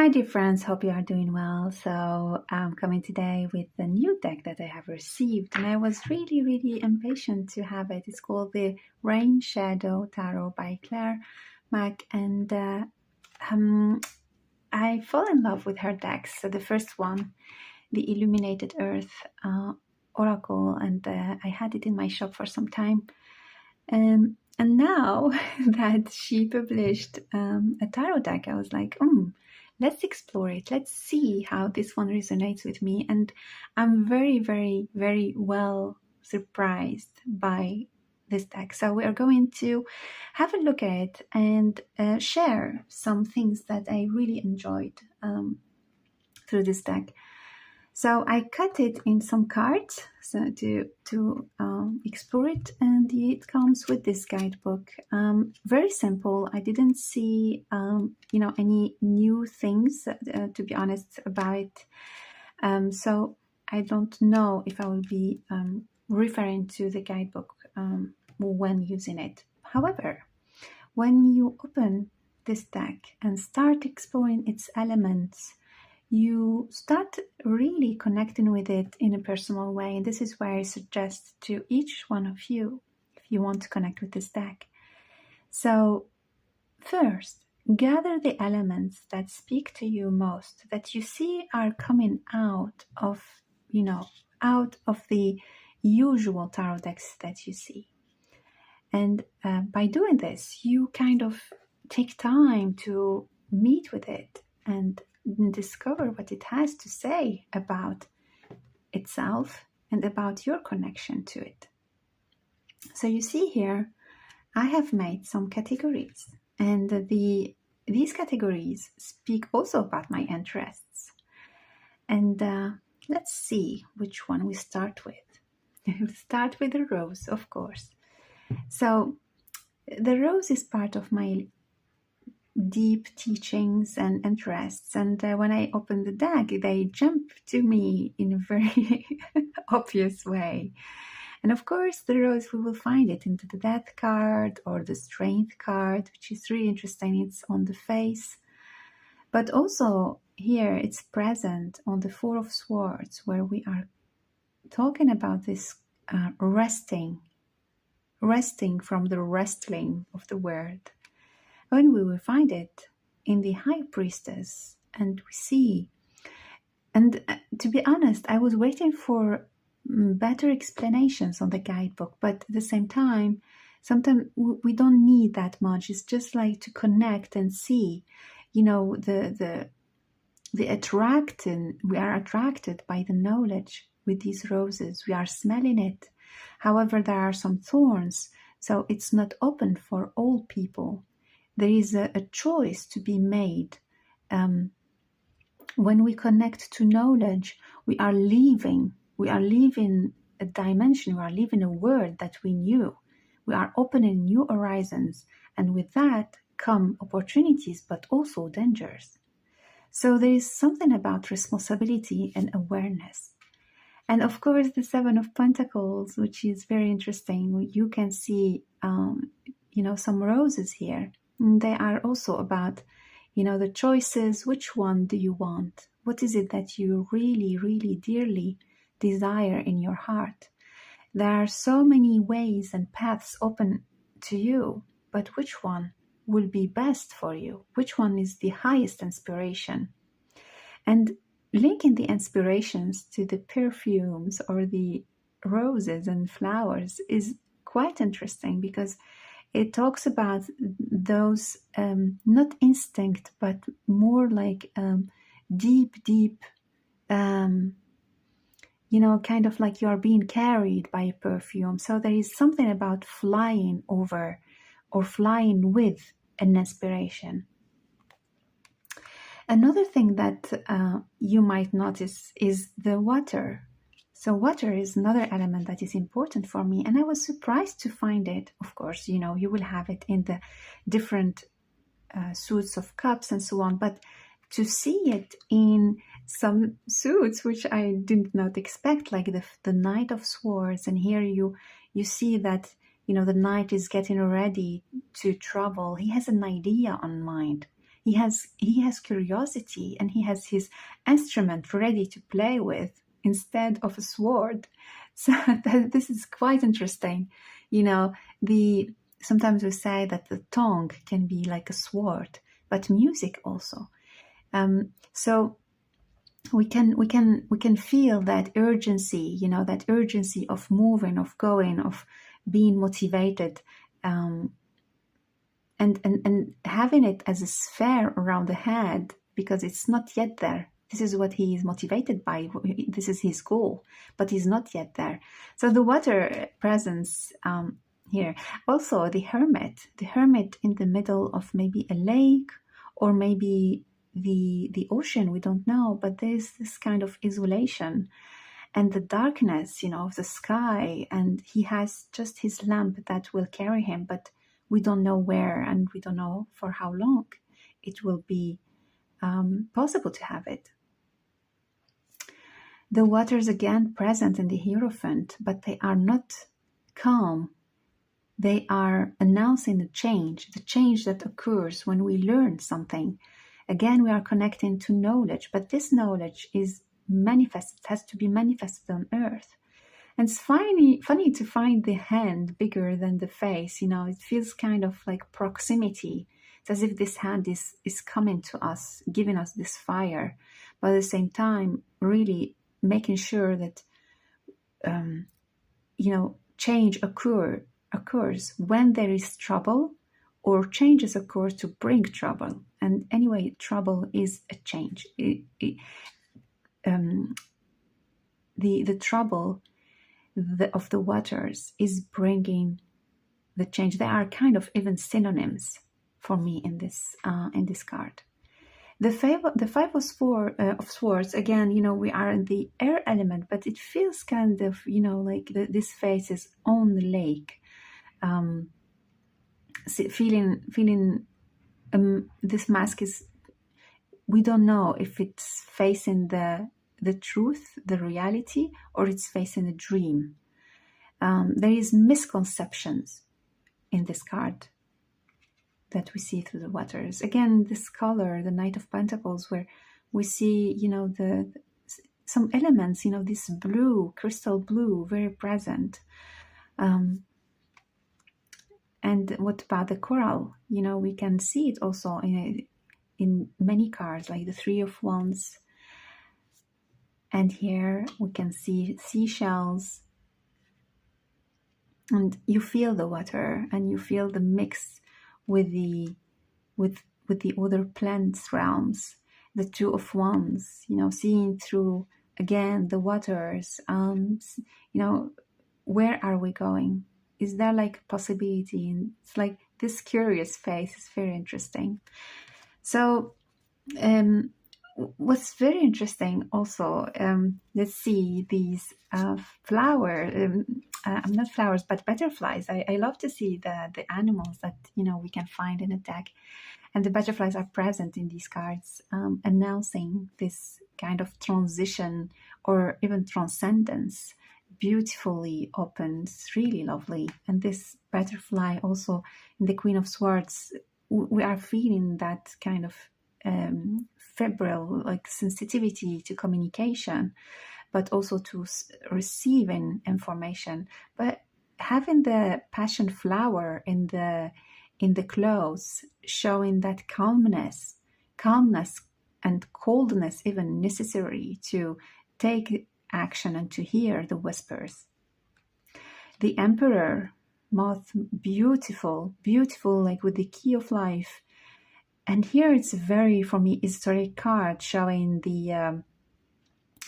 Hi dear friends, hope you are doing well. So I'm coming today with the new deck that I have received, and I was really impatient to have it. It's called the RainShadow Tarot by CoreMagik, and I fall in love with her decks. So the first one, the Illuminated Earth Oracle, and I had it in my shop for some time. And now that she published a tarot deck, I was like, let's explore it. Let's see how this one resonates with me. And I'm very well surprised by this deck. So we are going to have a look at it and share some things that I really enjoyed through this deck. So I cut it in some cards so to explore it, and it comes with this guidebook. Very simple. I didn't see any new things to be honest about it. So I don't know if I will be referring to the guidebook when using it. However, when you open this deck and start exploring its elements, you start really connecting with it in a personal way. And this is why I suggest to each one of you, if you want to connect with this deck. So first, gather the elements that speak to you most, that you see are coming out of the usual tarot decks that you see. And by doing this, you kind of take time to meet with it and discover what it has to say about itself and about your connection to it. So you see here, I have made some categories, and these categories speak also about my interests. And let's see which one we start with. We'll start with the rose, of course. So the rose is part of my deep teachings and interests, and when I open the deck, they jump to me in a very obvious way. And of course, the rose, we will find it into the Death card or the Strength card, which is really interesting. It's on the face, but also here it's present on the Four of Swords, where we are talking about this resting from the wrestling of the word. When we will find it in the High Priestess, and we see, and to be honest, I was waiting for better explanations on the guidebook, but at the same time, sometimes we don't need that much. It's just like to connect and see, the attracting. We are attracted by the knowledge with these roses. We are smelling it. However, there are some thorns, so it's not open for all people. There is a choice to be made. When we connect to knowledge, we are leaving a dimension, we are leaving a world that we knew. We are opening new horizons, and with that come opportunities, but also dangers. So there is something about responsibility and awareness. And of course, the Seven of Pentacles, which is very interesting. You can see, some roses here. They are also about, the choices. Which one do you want? What is it that you really dearly desire in your heart? There are so many ways and paths open to you, but which one will be best for you? Which one is the highest inspiration? And linking the inspirations to the perfumes or the roses and flowers is quite interesting, because it talks about those, not instinct, but more like deep, kind of like you are being carried by a perfume. So there is something about flying over or flying with an inspiration. Another thing that you might notice is the water. So water is another element that is important for me, and I was surprised to find it. Of course, you will have it in the different suits of cups and so on, but to see it in some suits which I did not expect, like the Knight of Swords, and here you see that the knight is getting ready to travel. He has an idea on mind. he has curiosity, and he has his instrument ready to play with instead of a sword. So this is quite interesting. You know, sometimes we say that the tongue can be like a sword, but music also. So we can feel that urgency, you know, that urgency of moving, of going, of being motivated, and having it as a sphere around the head, because it's not yet there. This is what he is motivated by. This is his goal, but he's not yet there. So the water presence here. Also the hermit in the middle of maybe a lake, or maybe the ocean, we don't know, but there's this kind of isolation and the darkness, you know, of the sky, and he has just his lamp that will carry him, but we don't know where, and we don't know for how long it will be possible to have it. The waters again present in the Hierophant, but they are not calm. They are announcing the change that occurs when we learn something. Again, we are connecting to knowledge, but this knowledge is manifested, has to be manifested on earth. And it's funny to find the hand bigger than the face. You know, it feels kind of like proximity. It's as if this hand is coming to us, giving us this fire, but at the same time, really making sure that, you know, change occurs when there is trouble, or changes occur to bring trouble. And anyway, trouble is a change. The trouble of the waters is bringing the change. They are kind of even synonyms for me in this card. The five of swords, again, you know, we are in the air element, but it feels kind of, you know, like this face is on the lake. Feeling this mask is, we don't know if it's facing the truth, the reality, or it's facing a dream. There is misconceptions in this card that we see through the waters. Again, this color, the Knight of Pentacles, where we see, you know, some elements, you know, this blue, crystal blue, very present. And what about the coral? You know, we can see it also in many cards, like the Three of Wands. And here we can see seashells. And you feel the water, and you feel the mix with the other plants realms. The Two of Wands, you know, seeing through again the waters. You know, where are we going? Is there like a possibility? And it's like this curious face is very interesting. So what's very interesting also, let's see these not flowers, but butterflies. I love to see the animals that, you know, we can find in a deck, and the butterflies are present in these cards, announcing this kind of transition or even transcendence, beautifully opened. It's really lovely. And this butterfly also in the Queen of Swords, we are feeling that kind of febrile, like sensitivity to communication, but also to receiving information. But having the passion flower in the clothes, showing that calmness and coldness even necessary to take action and to hear the whispers. The Emperor moth, beautiful, like with the key of life. And here it's a very, for me, historic card, showing the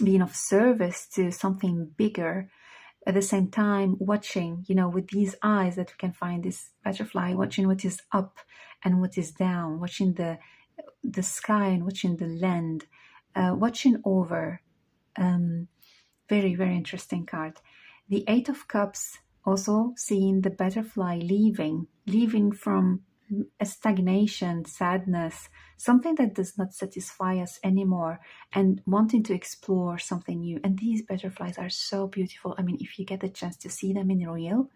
being of service to something bigger. At the same time, watching, you know, with these eyes that we can find this butterfly, watching what is up and what is down, watching the sky and watching the land, watching over. Very, very interesting card. The Eight of Cups, also seeing the butterfly leaving from a stagnation, sadness, something that does not satisfy us anymore, and wanting to explore something new. And these butterflies are so beautiful. I mean, if you get the chance to see them in real,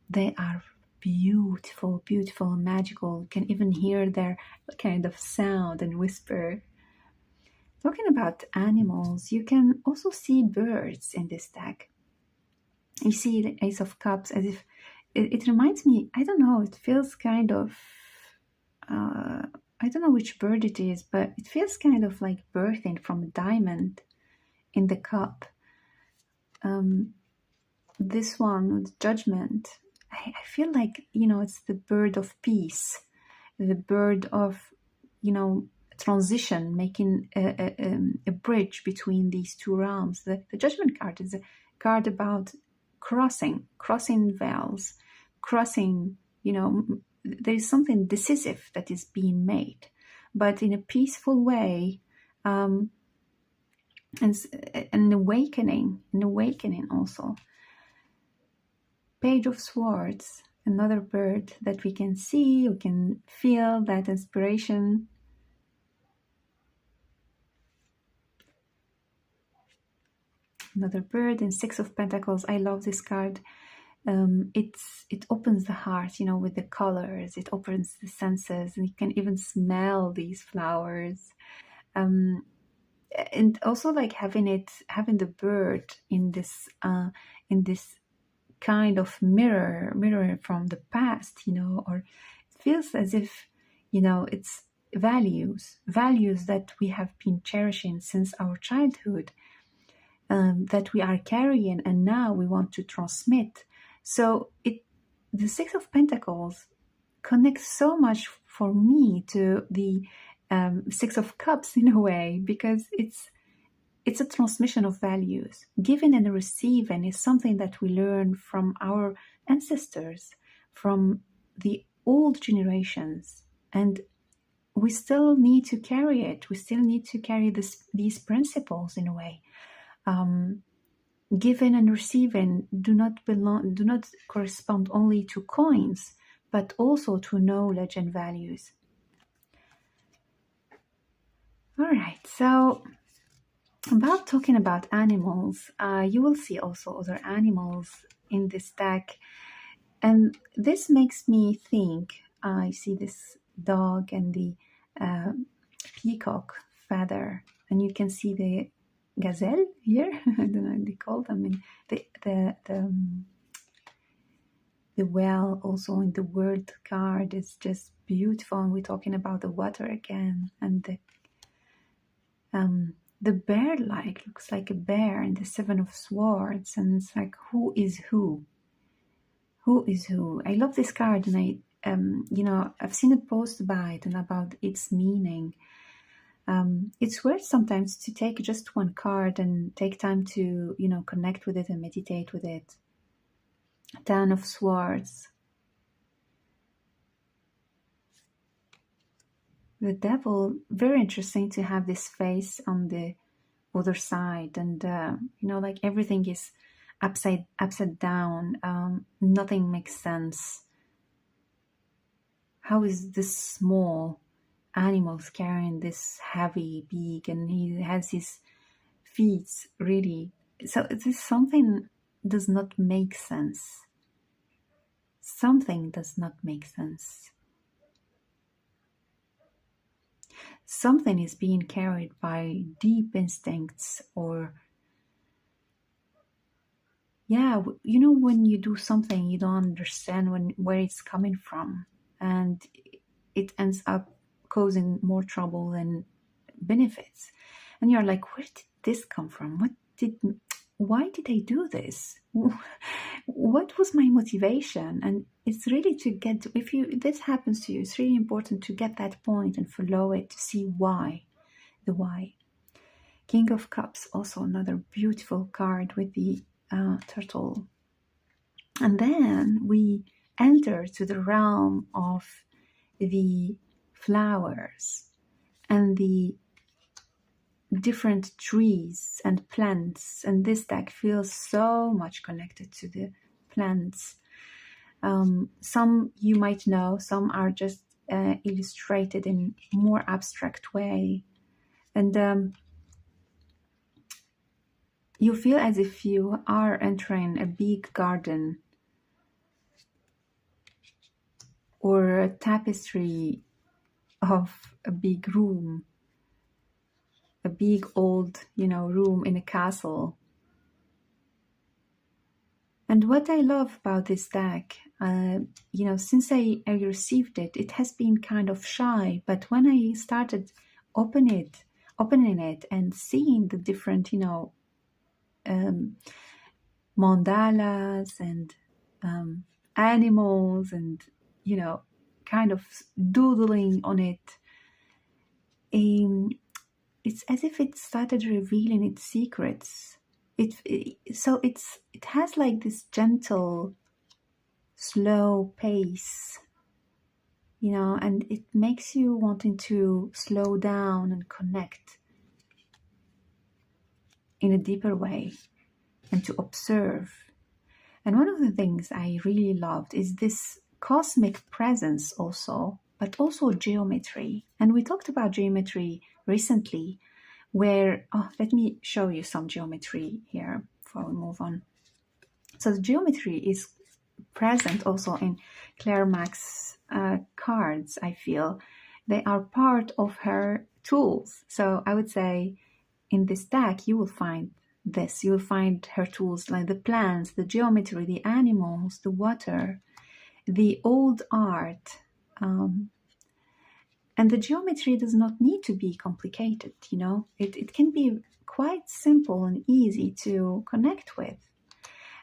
they are beautiful, beautiful, magical. You can even hear their kind of sound and whisper. Talking about animals, you can also see birds in this deck. You see the Ace of Cups, as if it reminds me, I don't know, it feels kind of, I don't know which bird it is, but it feels kind of like birthing from a diamond in the cup. This one with Judgment, I feel like, you know, it's the bird of peace, the bird of, you know, transition, making a bridge between these two realms. The Judgment card is a card about crossing veils, crossing, you know, there is something decisive that is being made, but in a peaceful way, and an awakening also. Page of Swords, another bird that we can see, we can feel that inspiration. Another bird, and Six of Pentacles. I love this card. It opens the heart, you know, with the colors. It opens the senses, and you can even smell these flowers. And also like having the bird in this kind of mirror from the past, you know, or it feels as if, you know, it's values that we have been cherishing since our childhood, that we are carrying, and now we want to transmit. So the Six of Pentacles connects so much for me to the Six of Cups in a way, because it's a transmission of values. Giving and receiving is something that we learn from our ancestors, from the old generations, and we still need to carry it. We still need to carry these principles in a way. Giving and receiving do not correspond only to coins, but also to knowledge and values. All right, so about talking about animals, you will see also other animals in this deck, and this makes me think. I see this dog and the peacock feather, and you can see the gazelle here. I don't know what they call them. And the well also in the World card is just beautiful, and we're talking about the water again, and the bear looks like a bear in the Seven of Swords, and it's like, who is who? Who is who? I love this card, and I you know, I've seen a post about it and about its meaning. It's worth sometimes to take just one card and take time to, you know, connect with it and meditate with it. Ten of Swords. The Devil, very interesting to have this face on the other side, and you know, like everything is upside down. Nothing makes sense. How is this small animal carrying this heavy beak, and he has his feet really? So this something does not make sense. Something does not make sense. Something is being carried by deep instincts, or yeah, you know, when you do something you don't understand where it's coming from, and it ends up causing more trouble than benefits, and you're like, where did this come from? Why did I do this? What was my motivation? And it's really to get, if this happens to you, it's really important to get that point and follow it to see why, the why. King of Cups, also another beautiful card with the turtle. And then we enter to the realm of the flowers and the different trees and plants, and this deck feels so much connected to the plants. Some you might know, some are just illustrated in more abstract way, and you feel as if you are entering a big garden, or a tapestry of a big room, a big old, room in a castle. And what I love about this deck, since I received it, it has been kind of shy, but when I started opening it and seeing the different, mandalas and animals and, kind of doodling on it, it's as if it started revealing its secrets. It has like this gentle, slow pace, and it makes you wanting to slow down and connect in a deeper way and to observe. And one of the things I really loved is this cosmic presence also, but also geometry. And we talked about geometry recently, where, let me show you some geometry here before we move on. So the geometry is present also in CoreMagik's cards, I feel. They are part of her tools. So I would say in this deck, you will find this. You will find her tools like the plants, the geometry, the animals, the water, the old art. And the geometry does not need to be complicated, It can be quite simple and easy to connect with.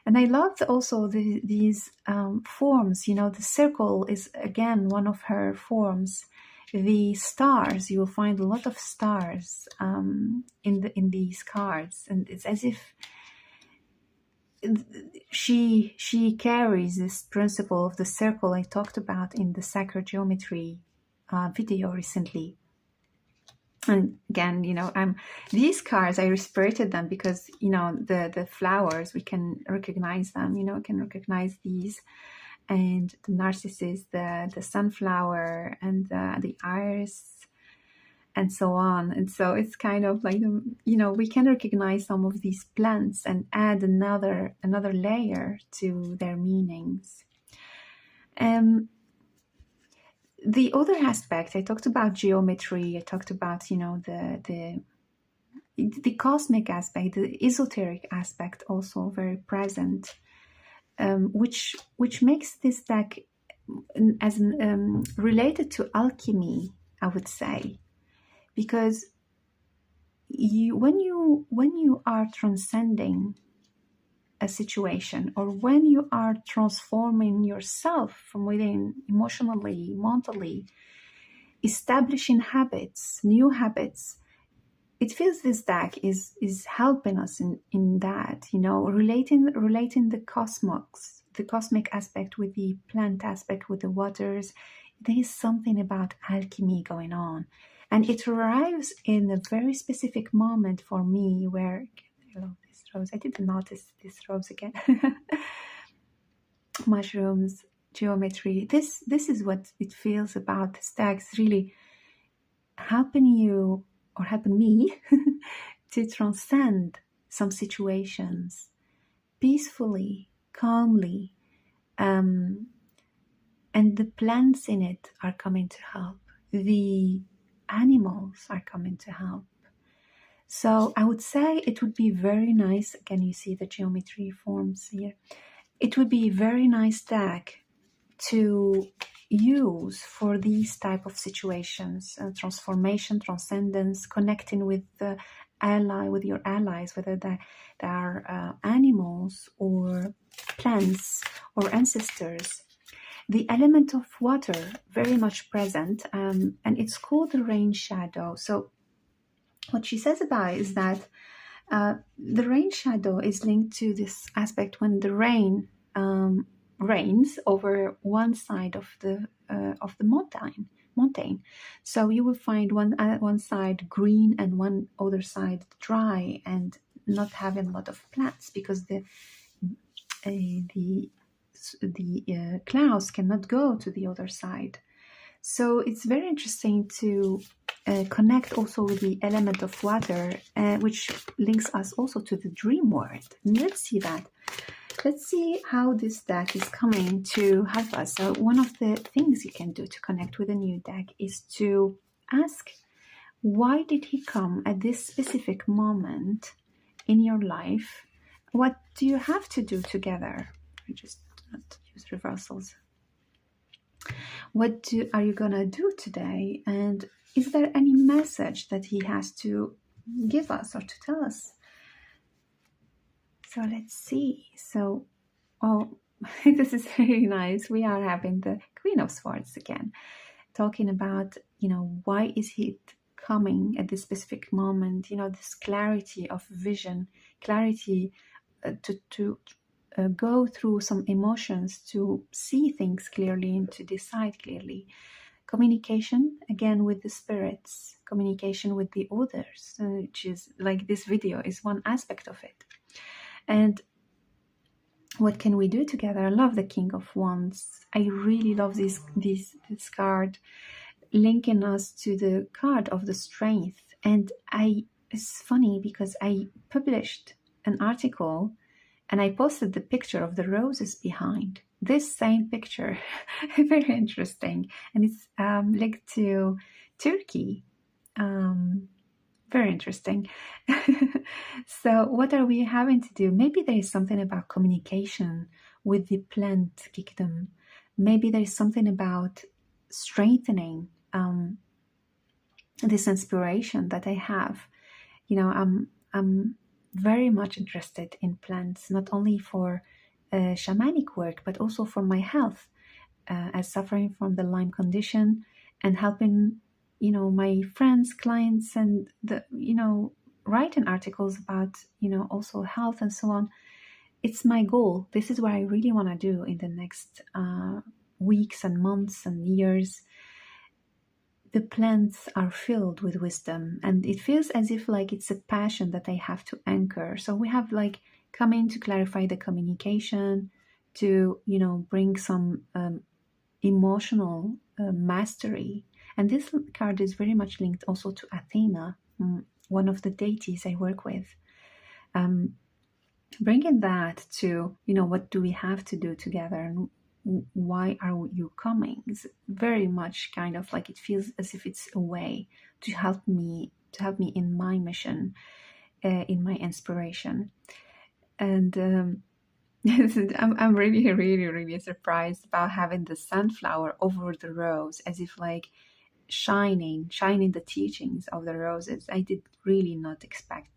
And I loved also these forms, the circle is again one of her forms. The stars, you will find a lot of stars in these cards, and it's as if she carries this principle of the circle I talked about in the sacred geometry video recently. And again, these cards, I respected them because, the flowers, we can recognize them, we can recognize these, and the narcissus, the sunflower, and the iris, and so on. And so it's kind of like, we can recognize some of these plants and add another layer to their meanings. The other aspect, I talked about geometry, I talked about, the cosmic aspect, the esoteric aspect also very present, which makes this deck as related to alchemy, I would say, because when you are transcending a situation, or when you are transforming yourself from within, emotionally, mentally, establishing habits, new habits, it feels this deck is helping us in that, relating the cosmic aspect with the plant aspect, with the waters. There is something about alchemy going on, and it arrives in a very specific moment for me where, I love this rose. I didn't notice this rose again. Mushrooms, geometry. This is what it feels about this deck. It's really helping you, or helping me, to transcend some situations peacefully, calmly, and the plants in it are coming to help. The animals are coming to help. So I would say it would be very nice, again you see the geometry forms here, it would be a very nice deck to use for these type of situations, transformation, transcendence, connecting with the with your allies, whether they are animals or plants or ancestors. The element of water very much present, and it's called the rain shadow. So what she says about it is that the rain shadow is linked to this aspect when the rain rains over one side of the mountain. So you will find one side green and one other side dry, and not having a lot of plants because the clouds cannot go to the other side. So it's very interesting to connect also with the element of water, which links us also to the dream world. And let's see that. let's see how this deck is coming to help us. So one of the things you can do to connect with a new deck is to ask, why did he come at this specific moment in your life? What do you have to do together? I just not use reversals. What are you gonna do today? And is there any message that he has to give us or to tell us? So let's see. So, oh, this is very nice. We are having the Queen of Swords again, talking about, you know, why is he coming at this specific moment? You know, this clarity of vision, clarity to go through some emotions, to see things clearly and to decide clearly. Communication, again, with the spirits, communication with the others, which is like this video is one aspect of it. And what can we do together? I love the King of Wands. I really love this card, linking us to the card of the strength. And it's funny because I published an article and I posted the picture of the roses behind. This same picture, very interesting. And it's linked to Turkey. Very interesting. So what are we having to do? Maybe there is something about communication with the plant kingdom. Maybe there is something about strengthening this inspiration that I have. You know, I'm very much interested in plants, not only for shamanic work, but also for my health, as suffering from the Lyme condition and helping, you know, my friends, clients, and the, you know, writing articles about, you know, also health and so on. It's my goal. This is what I really want to do in the next weeks and months and years. The plants are filled with wisdom, and it feels as if like it's a passion that I have to anchor. So we have like come in to clarify the communication, to, you know, bring some emotional mastery. And this card is very much linked also to Athena, one of the deities I work with. Bringing that to, you know, what do we have to do together and why are you coming? It's very much kind of like it feels as if it's a way to help me in my mission, in my inspiration. And I'm really surprised about having the sunflower over the rose, as if like shining the teachings of the roses. I did really not expect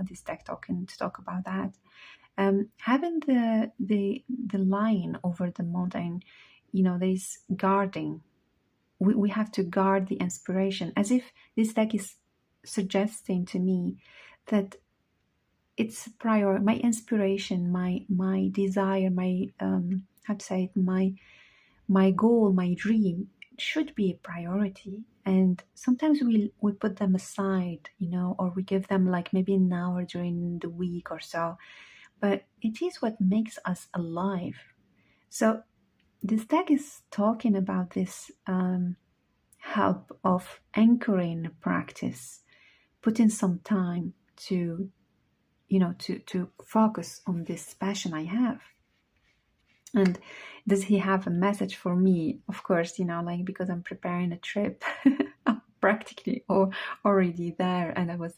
this deck to talk about that. Having the line over the mountain, you know, there's guarding. We have to guard the inspiration, as if this deck is suggesting to me that it's my inspiration, my desire, my how to say it, my goal, my dream should be a priority. And sometimes we put them aside, you know, or we give them like maybe an hour during the week or so. But it is what makes us alive. So this deck is talking about this help of anchoring practice, putting some time to, you know, to focus on this passion I have. And does he have a message for me? Of course, you know, like, because I'm preparing a trip, I'm practically already there. And I was,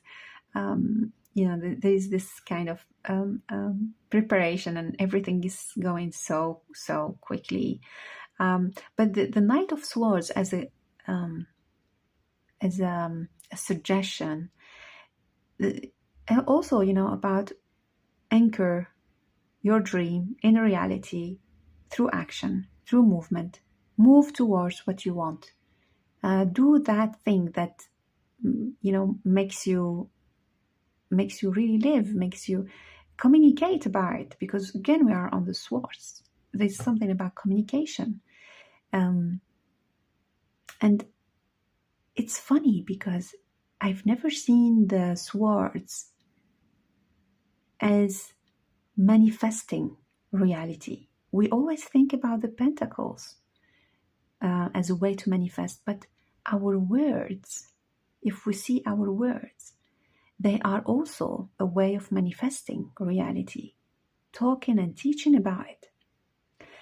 you know, there's this kind of preparation, and everything is going so quickly. But the Knight of Swords as a suggestion, also, you know, about anchor your dream in reality through action, through movement. Move towards what you want. Do that thing that, you know, makes you really live, makes you communicate about it. Because again, we are on the swords. There's something about communication. And it's funny because I've never seen the swords as manifesting reality. We always think about the pentacles as a way to manifest, but our words, if we see our words, they are also a way of manifesting reality, talking and teaching about it.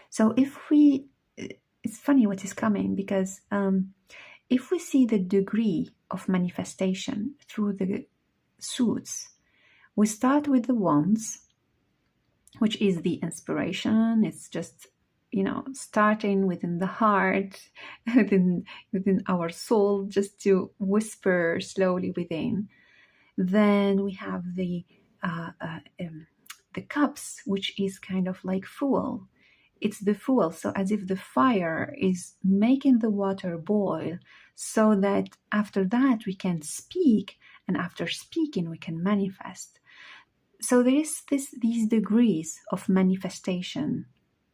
So if we, it's funny what is coming, because if we see the degree of manifestation through the suits, we start with the wands, which is the inspiration. It's just, you know, starting within the heart, within our soul, just to whisper slowly within. Then we have the cups, which is kind of like fuel. It's the fuel, so as if the fire is making the water boil, so that after that we can speak, and after speaking we can manifest. So there is these degrees of manifestation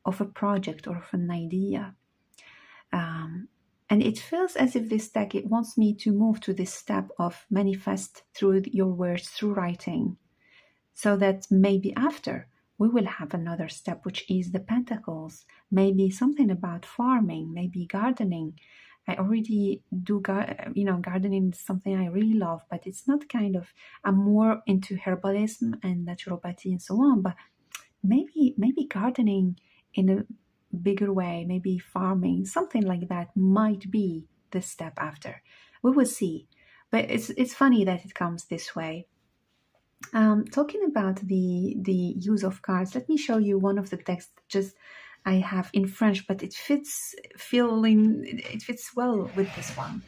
of a project or of an idea. And it feels as if this deck, it wants me to move to this step of manifest through your words, through writing, so that maybe after we will have another step, which is the Pentacles, maybe something about farming, maybe gardening. I already do, gardening is something I really love, but it's not kind of, I'm more into herbalism and naturopathy and so on, but maybe gardening in a bigger way, maybe farming, something like that might be the step after. We will see. But it's funny that it comes this way. Talking about the use of cards, let me show you one of the texts just I have in French, but it fits well with this one.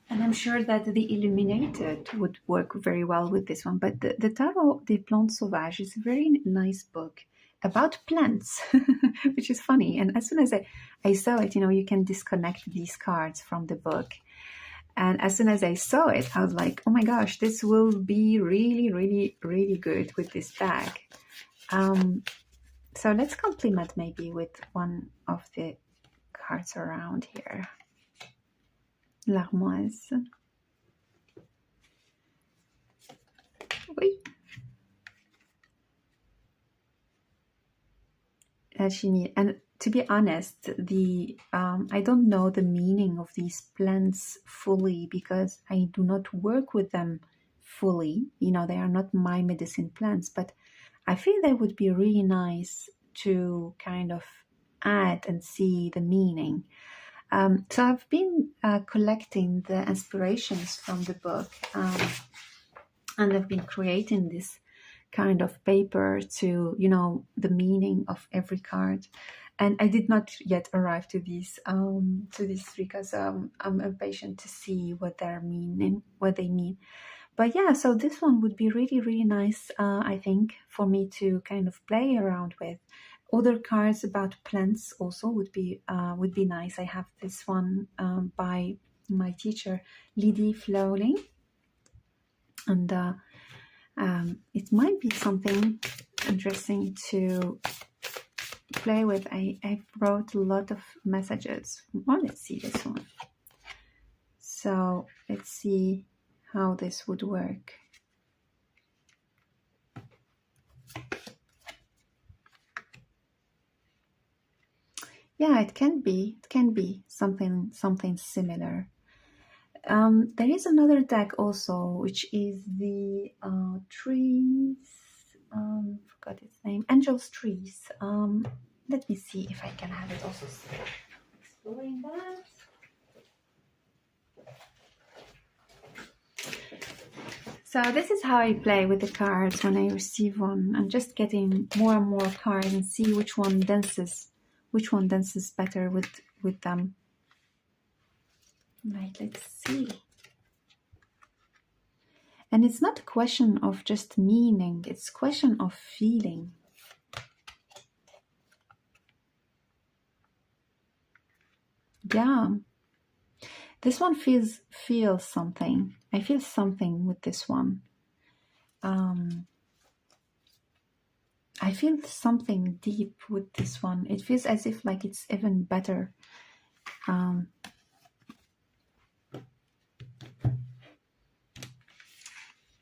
And I'm sure that the Illuminated would work very well with this one. But the Tarot des Plantes Sauvages is a very nice book about plants, which is funny. And as soon as I saw it, you can disconnect these cards from the book. And as soon as I saw it, I was like, oh my gosh, this will be really, really, really good with this deck. So let's complement maybe with one of the cards around here. L'Armoise. Oui. Alchemy. And to be honest, I don't know the meaning of these plants fully, because I do not work with them fully. They are not my medicine plants, but I feel they would be really nice to kind of add and see the meaning. So I've been collecting the inspirations from the book, and I've been creating this kind of paper to, the meaning of every card. And I did not yet arrive to these because I'm impatient to see what they mean. But yeah, so this one would be really, really nice, I think, for me to kind of play around with. Other cards about plants also would be nice. I have this one by my teacher, Lydie Flowling, and it might be something interesting to play with. I wrote a lot of messages. Well, let's see this one. So let's see how this would work. Yeah, it can be something similar. There is another deck also, which is the trees. Forgot its name. Angel's Trees. Let me see if I can have it also exploring that. So this is how I play with the cards when I receive one. I'm just getting more and more cards and see which one dances better with them. Right, let's see. And it's not a question of just meaning, it's a question of feeling. Yeah. This one feels something. I feel something with this one. I feel something deep with this one. It feels as if like it's even better.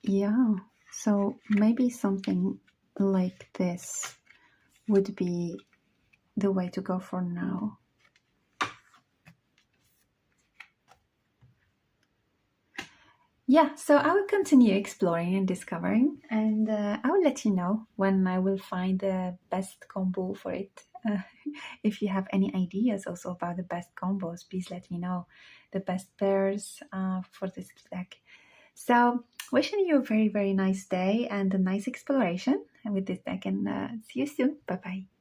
Yeah, so maybe something like this would be the way to go for now. Yeah, so I will continue exploring and discovering, and I will let you know when I will find the best combo for it. If you have any ideas also about the best combos, please let me know the best pairs for this deck. So, wishing you a very, very nice day and a nice exploration with this deck, and see you soon. Bye bye.